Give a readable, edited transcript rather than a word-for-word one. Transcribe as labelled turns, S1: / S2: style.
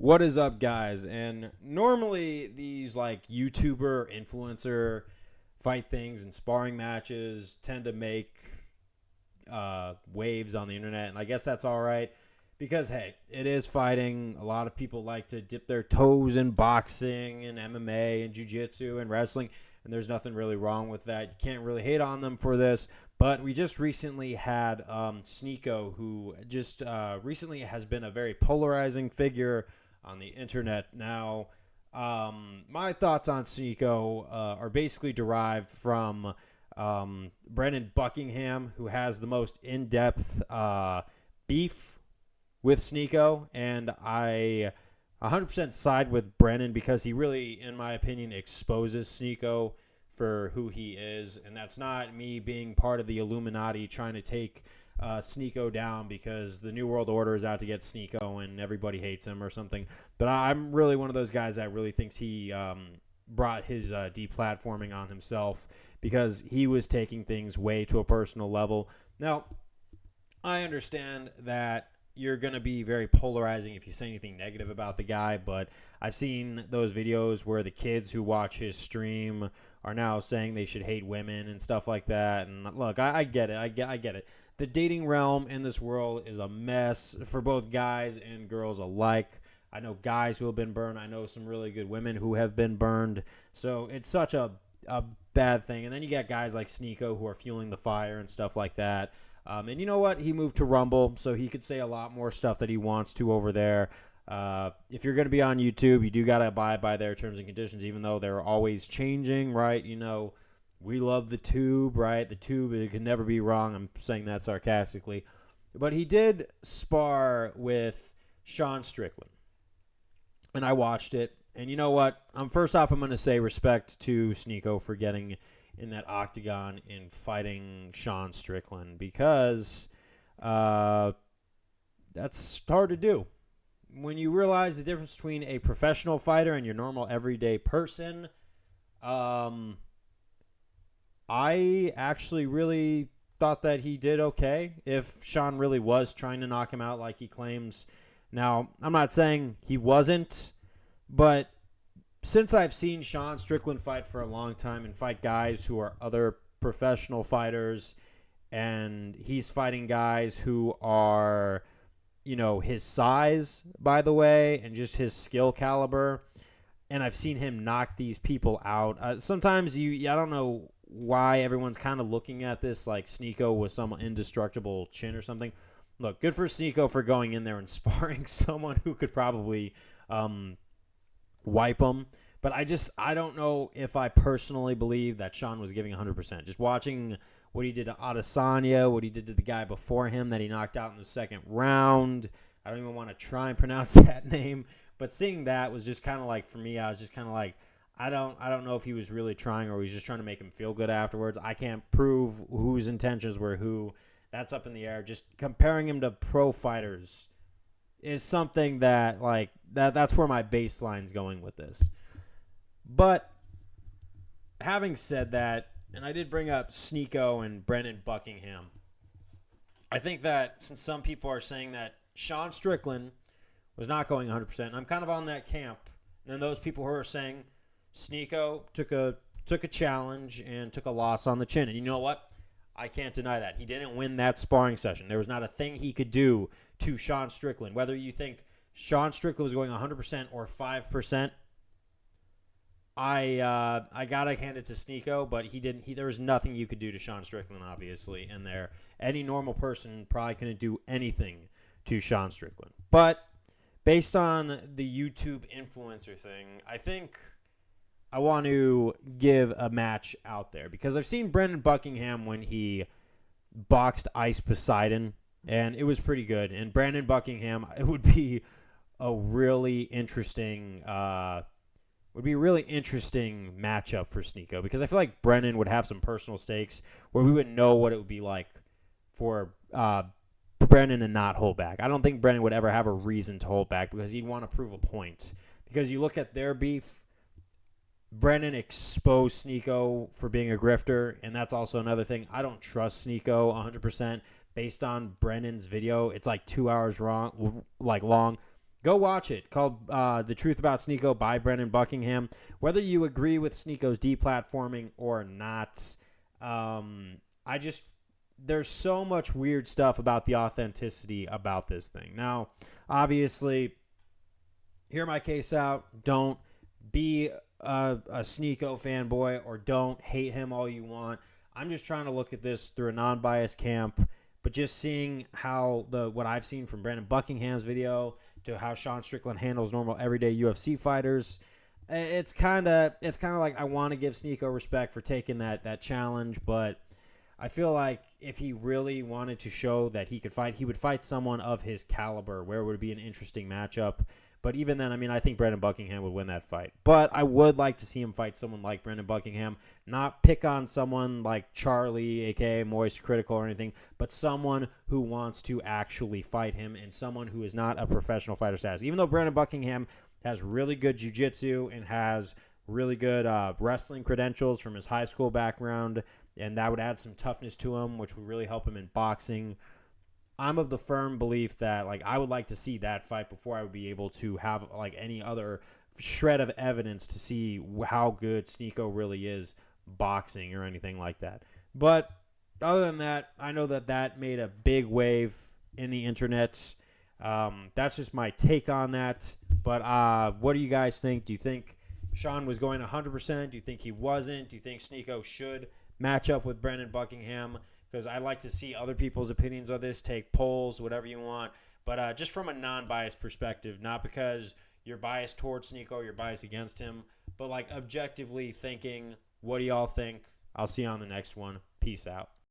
S1: What is up, guys? And normally these like YouTuber, influencer fight things and sparring matches tend to make waves on the internet, and I guess that's all right because hey, it is fighting. A lot of people like to dip their toes in boxing and MMA and jiu-jitsu and wrestling, and there's nothing really wrong with that. You can't really hate on them for this. But we just recently had Sneako, who just recently has been a very polarizing figure on the internet. Now, my thoughts on Sneako are basically derived from Brennan Buckingham, who has the most in-depth beef with Sneako, and I 100% side with Brennan because he really, in my opinion, exposes Sneako for who he is, and that's not me being part of the Illuminati trying to take Sneako down because the New World Order is out to get Sneako and everybody hates him or something. But I'm really one of those guys that really thinks he brought his deplatforming on himself because he was taking things way to a personal level. Now, I understand that you're going to be very polarizing if you say anything negative about the guy, but I've seen those videos where the kids who watch his stream are now saying they should hate women and stuff like that. And look, I get it. I get it. The dating realm in this world is a mess for both guys and girls alike. I know guys who have been burned. I know some really good women who have been burned. So it's such a bad thing. And then you got guys like Sneako who are fueling the fire and stuff like that. And you know what? He moved to Rumble, so he could say a lot more stuff that he wants to over there. If you're going to be on YouTube, you do got to abide by their terms and conditions, even though they're always changing, right? You know, we love the tube, right? The tube, it can never be wrong. I'm saying that sarcastically. But he did spar with Sean Strickland, and I watched it. And you know what? First off, I'm going to say respect to Sneako for getting in that octagon and fighting Sean Strickland because that's hard to do. When you realize the difference between a professional fighter and your normal everyday person, I actually really thought that he did okay if Sean really was trying to knock him out like he claims. Now, I'm not saying he wasn't, but since I've seen Sean Strickland fight for a long time and fight guys who are other professional fighters, and he's fighting guys who are, you know, his size, by the way, and just his skill caliber, and I've seen him knock these people out. Sometimes I don't know why everyone's kind of looking at this like Sneako with some indestructible chin or something. Look, good for Sneako for going in there and sparring someone who could probably wipe him. But I don't know if I personally believe that Sean was giving 100%. Just watching what he did to Adesanya, what he did to the guy before him that he knocked out in the second round. I don't even want to try and pronounce that name. But seeing that was just kind of like, for me, I was just kind of like, I don't know if he was really trying or he was just trying to make him feel good afterwards. I can't prove whose intentions were who. That's up in the air. Just comparing him to pro fighters is something that, like, that's where my baseline's going with this. But having said that, and I did bring up Sneako and Brennan Buckingham, I think that since some people are saying that Sean Strickland was not going 100%, I'm kind of on that camp. And then those people who are saying Sneako took a challenge and took a loss on the chin. And you know what? I can't deny that. He didn't win that sparring session. There was not a thing he could do to Sean Strickland. Whether you think Sean Strickland was going 100% or 5%, I gotta hand it to Sneako, but he didn't. There was nothing you could do to Sean Strickland, obviously, in there. Any normal person probably couldn't do anything to Sean Strickland. But based on the YouTube influencer thing, I think I want to give a match out there because I've seen Brendan Buckingham when he boxed Ice Poseidon, and it was pretty good. And Brandon Buckingham, it would be a really interesting matchup for Sneako because I feel like Brennan would have some personal stakes where we would know what it would be like for Brennan and not hold back. I don't think Brennan would ever have a reason to hold back because he'd want to prove a point. Because you look at their beef, Brennan exposed Sneako for being a grifter, and that's also another thing. I don't trust Sneako 100% based on Brennan's video. It's like 2 hours long. Go watch it, called The Truth About Sneako by Brendan Buckingham. Whether you agree with Sneako's deplatforming or not, I just, there's so much weird stuff about the authenticity about this thing. Now, obviously, hear my case out. Don't be a Sneako fanboy or don't hate him all you want. I'm just trying to look at this through a non-biased camp, but just seeing how what I've seen from Brandon Buckingham's video to how Sean Strickland handles normal everyday UFC fighters, it's kind of like I want to give Sneako respect for taking that challenge, but I feel like if he really wanted to show that he could fight, he would fight someone of his caliber where it would be an interesting matchup. But even then, I mean, I think Brandon Buckingham would win that fight. But I would like to see him fight someone like Brandon Buckingham, not pick on someone like Charlie, a.k.a. Moist Critical or anything, but someone who wants to actually fight him and someone who is not a professional fighter status. Even though Brandon Buckingham has really good jiu-jitsu and has really good wrestling credentials from his high school background, and that would add some toughness to him, which would really help him in boxing. I'm of the firm belief that like I would like to see that fight before I would be able to have like any other shred of evidence to see how good Sneako really is boxing or anything like that. But other than that, I know that made a big wave in the internet. That's just my take on that. But what do you guys think? Do you think Sean was going 100%? Do you think he wasn't? Do you think Sneako should match up with Brandon Buckingham? Because I like to see other people's opinions of this. Take polls, whatever you want. But just from a non-biased perspective, not because you're biased towards Sneako, you're biased against him, but like objectively thinking, what do y'all think? I'll see you on the next one. Peace out.